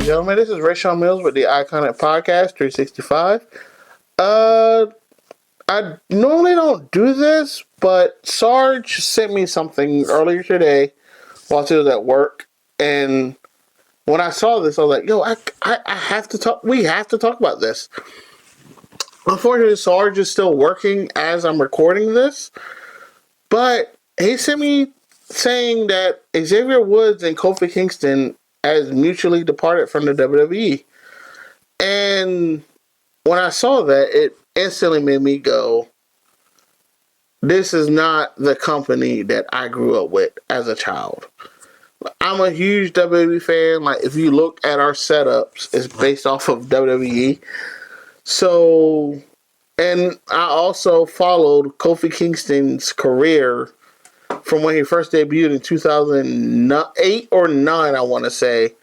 gentlemen. This is Rayshawn Mills with the Iconic Podcast 365. I normally don't do this, but Sarge sent me something earlier today while he was at work, and when I saw this, I was like, "Yo, I have to talk. We have to talk about this." Unfortunately, Sarge is still working as I'm recording this, but he sent me saying that Xavier Woods and Kofi Kingston has mutually departed from the WWE. And when I saw that, it instantly made me go, this is not the company that I grew up with as a child. I'm a huge WWE fan. Like, if you look at our setups, it's based off of WWE. So, and I also followed Kofi Kingston's career from when he first debuted in 2008 or 9, I want to say,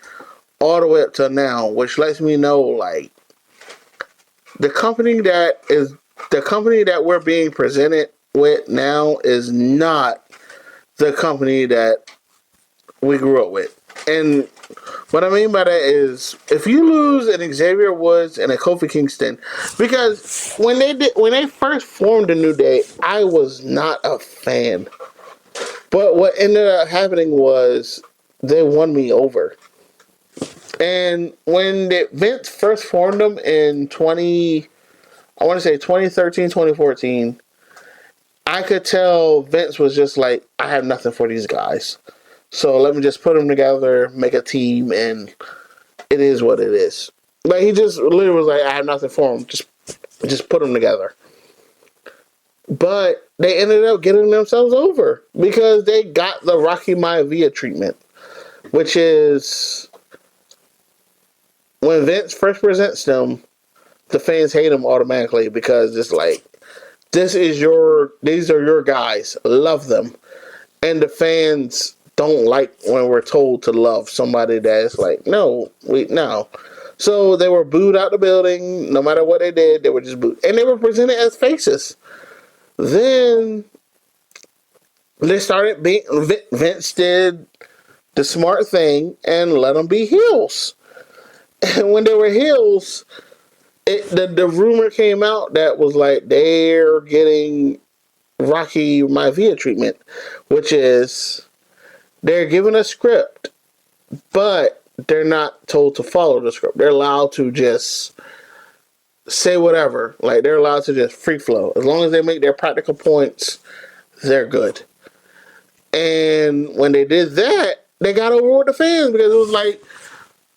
all the way up to now, which lets me know, like, the company that we're being presented with now is not the company that we grew up with. And what I mean by that is, if you lose an Xavier Woods and a Kofi Kingston, because when they first formed the New Day, I was not a fan. But what ended up happening was they won me over. And when Vince first formed them in 2013, 2014, I could tell Vince was just like, I have nothing for these guys. So let me just put them together, make a team, and it is what it is. Like, he just literally was like, I have nothing for them. Just put them together. But they ended up getting themselves over because they got the Rocky Maivia treatment, which is when Vince first presents them, the fans hate them automatically because it's like, these are your guys, love them. And the fans don't like when we're told to love somebody that's like, no. So they were booed out the building. No matter what they did, they were just booed. And they were presented as faces. Then they started being, Vince did the smart thing and let them be heels. And when they were heels, the rumor came out that was like, they're getting Rocky Maivia treatment, which is they're given a script, but they're not told to follow the script. They're allowed to just say whatever. Like, they're allowed to just free flow. As long as they make their practical points, they're good. And when they did that, they got over with the fans because it was like,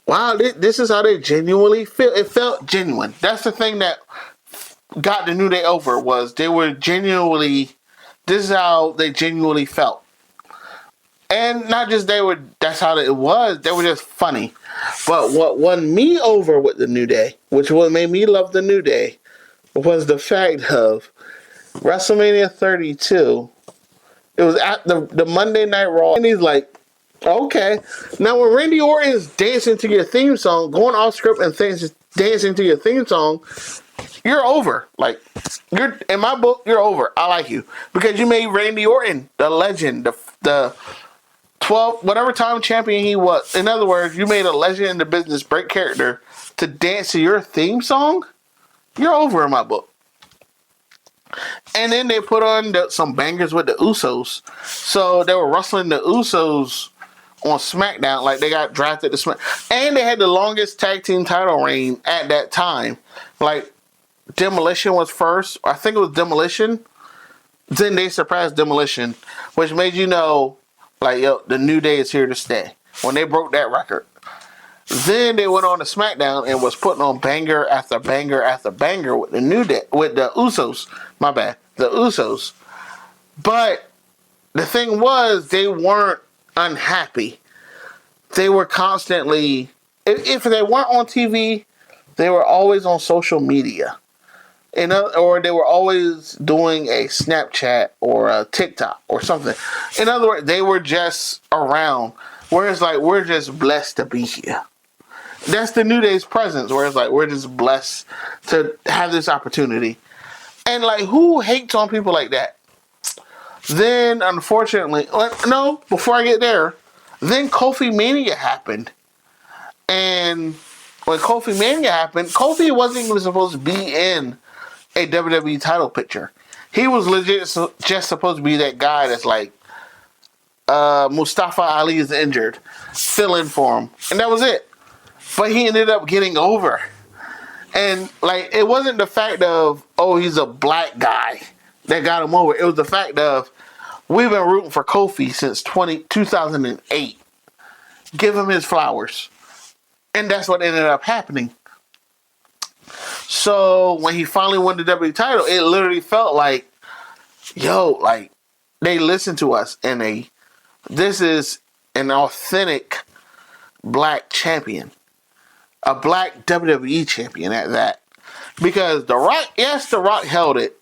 wow, this is how they genuinely feel. It felt genuine. That's the thing that got the New Day over, was they were genuinely, this is how they genuinely felt. And not just that's how it was, they were just funny. But what won me over with the New Day, which what made me love the New Day, was the fact of WrestleMania 32. It was at the Monday Night Raw, and he's like, okay. Now when Randy Orton is dancing to your theme song, going off script and dancing to your theme song, you're over. Like, you're, in my book, you're over. I like you because you made Randy Orton the legend, the 12 whatever time champion he was. In other words, you made a legend in the business, break character, to dance to your theme song. You're over in my book. And then they put on some bangers with the Usos. So they were wrestling the Usos on SmackDown, like they got drafted to SmackDown. And they had the longest tag team title reign at that time. Like, Demolition was first. I think it was Demolition. Then they surpassed Demolition, which made you know, like, yo, the New Day is here to stay. When they broke that record. Then they went on to SmackDown and was putting on banger after banger after banger with the New Day, with the Usos. My bad. The Usos. But the thing was, they weren't unhappy. They were constantly, if they weren't on TV, they were always on social media. Or they were always doing a Snapchat or a TikTok or something. In other words, they were just around. Whereas, like, we're just blessed to be here. That's the New Day's presence, where it's like, we're just blessed to have this opportunity. And, like, who hates on people like that? Then, unfortunately, no, before I get there, then Kofi Mania happened. And when Kofi Mania happened, Kofi wasn't even supposed to be in a WWE title picture. He was legit just supposed to be that guy that's like, Mustafa Ali is injured, fill in for him, and that was it. But he ended up getting over, and like it wasn't the fact of he's a black guy that got him over. It was the fact of we've been rooting for Kofi since 2008. Give him his flowers, and that's what ended up happening. So when he finally won the WWE title, it literally felt like, like they listened to us, and this is an authentic black champion, a black WWE champion at that. Because The Rock, yes, The Rock held it,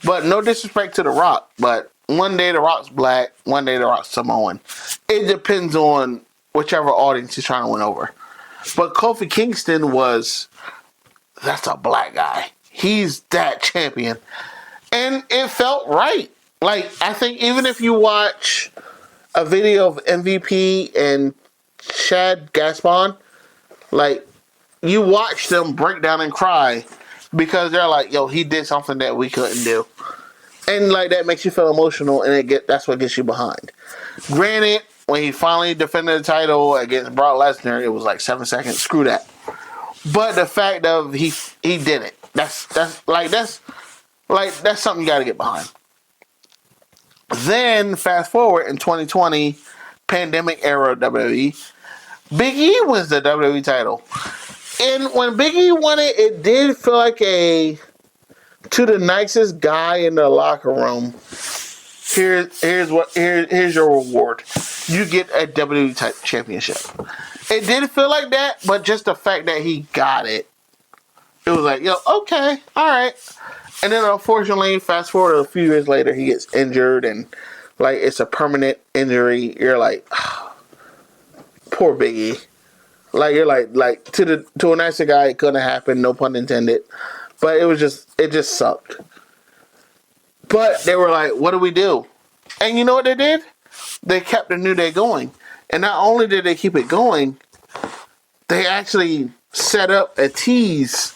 but no disrespect to The Rock, but one day The Rock's black, one day The Rock's Samoan. It depends on whichever audience he's trying to win over. But Kofi Kingston that's a black guy. He's that champion. And it felt right. Like, I think even if you watch a video of MVP and Chad Gaspon, like, you watch them break down and cry because they're like, he did something that we couldn't do. And, like, that makes you feel emotional, and that's what gets you behind. Granted, when he finally defended the title against Brock Lesnar, it was like 7 seconds. Screw that. But the fact of he did it. That's something you got to get behind. Then fast forward in 2020, pandemic era WWE, Big E wins the WWE title. And when Big E won it, it did feel like to the nicest guy in the locker room. Here's your reward. You get a WWE championship. It did feel like that, but just the fact that he got it, it was like, okay, all right. And then unfortunately, fast forward a few years later, he gets injured, and like it's a permanent injury. You're like, poor Biggie. Like you're like to a nicer guy, it couldn't happen. No pun intended. But it just sucked. But they were like, what do we do? And you know what they did? They kept the New Day going. And not only did they keep it going, they actually set up a tease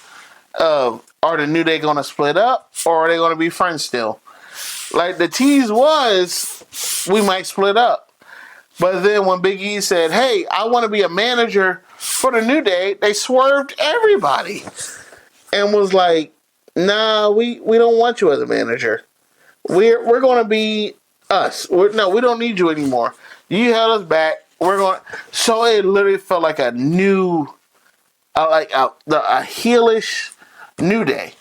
of, are the New Day going to split up, or are they going to be friends still? Like, the tease was, we might split up. But then when Big E said, hey, I want to be a manager for the New Day, they swerved everybody. And was like, nah, we don't want you as a manager. We're going to be us. We don't need you anymore. You held us back. So it literally felt like a new, a heelish New Day.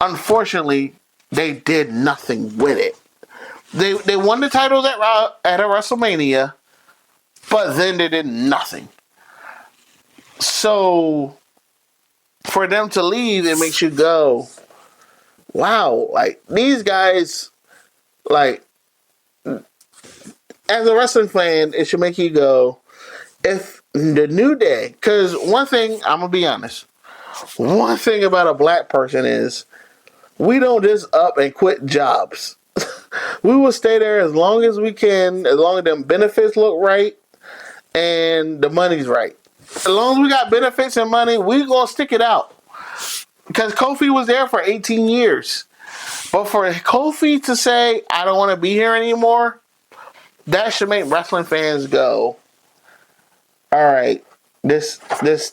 Unfortunately, they did nothing with it. They won the titles at a WrestleMania, but then they did nothing. So for them to leave, it makes you go, wow, like these guys, like, as a wrestling fan, it should make you go, if the New Day, because one thing, I'm going to be honest, one thing about a black person is we don't just up and quit jobs. We will stay there as long as we can, as long as them benefits look right and the money's right. As long as we got benefits and money, we're going to stick it out. Because Kofi was there for 18 years. But for Kofi to say, I don't want to be here anymore, that should make wrestling fans go, all right, this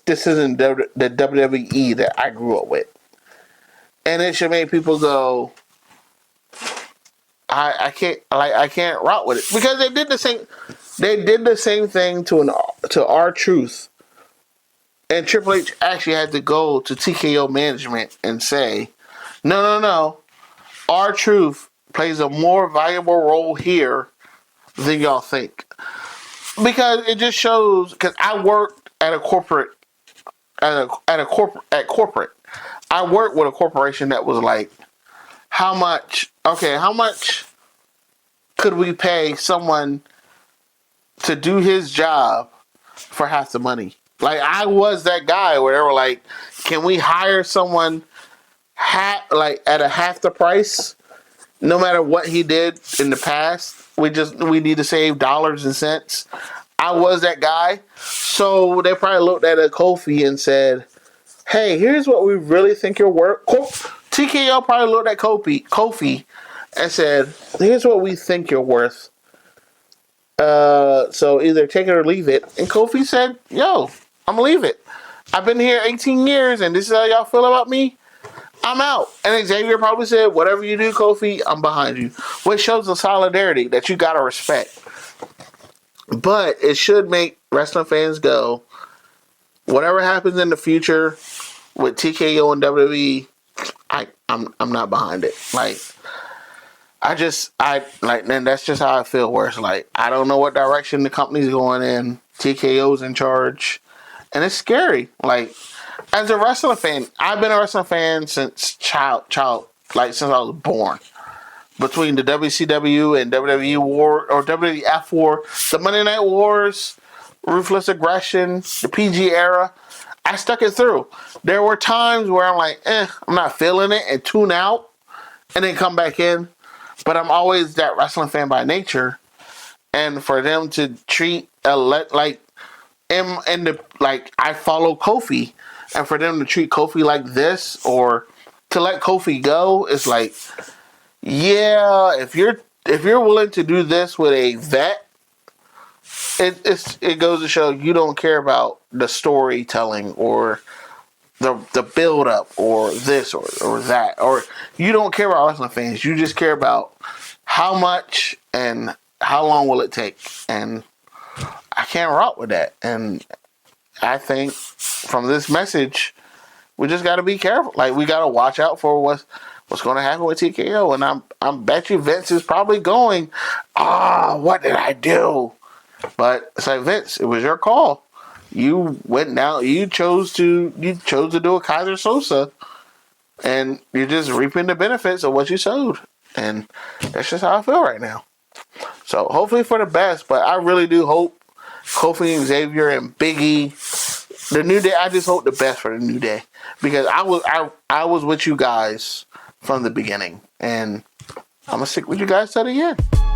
isn't the WWE that I grew up with. And it should make people go, I can't rock with it. Because they did the same thing to R-Truth. And Triple H actually had to go to TKO management and say, no. R-Truth plays a more valuable role here than y'all think. Because it just shows, because I worked at corporate. I worked with a corporation that was like, how much could we pay someone to do his job for half the money? Like, I was that guy where they were like, can we hire someone at a half the price, no matter what he did in the past? We need to save dollars and cents. I was that guy. So they probably looked at a Kofi and said, "Hey, here's what we really think you're worth." TKO probably looked at Kofi and said, "Here's what we think you're worth. So either take it or leave it." And Kofi said, "Yo, I'm gonna leave it. I've been here 18 years, and this is how y'all feel about me. I'm out." And Xavier probably said, "Whatever you do, Kofi, I'm behind you," which shows the solidarity that you gotta respect. But it should make wrestling fans go, whatever happens in the future with TKO and WWE, I'm not behind it. Like, and that's just how I feel. Where it's like, I don't know what direction the company's going in. TKO's in charge, and it's scary. Like, as a wrestling fan, I've been a wrestling fan since since I was born. Between the WCW and WWE war, or WWF war, the Monday Night Wars, Ruthless Aggression, the PG era, I stuck it through. There were times where I'm like, I'm not feeling it, and tune out, and then come back in. But I'm always that wrestling fan by nature, and for them to treat like I follow Kofi, and for them to treat Kofi like this, or to let Kofi go, is like, yeah, if you're willing to do this with a vet, it goes to show you don't care about the storytelling or the build up or this or that, or you don't care about wrestling fans. You just care about how much and how long will it take, and I can't rock with that. And I think from this message, we just got to be careful. Like, we got to watch out for what's going to happen with TKO. And I'm bet you Vince is probably going, what did I do? But it's like, Vince, it was your call. You went down. You chose to do a Kaiser Sosa, and you're just reaping the benefits of what you sowed. And that's just how I feel right now. So hopefully for the best. But I really do hope Kofi and Xavier and Big E, the New Day. I just hope the best for the New Day, because I was with you guys from the beginning, and I'm gonna stick with you guys to the end.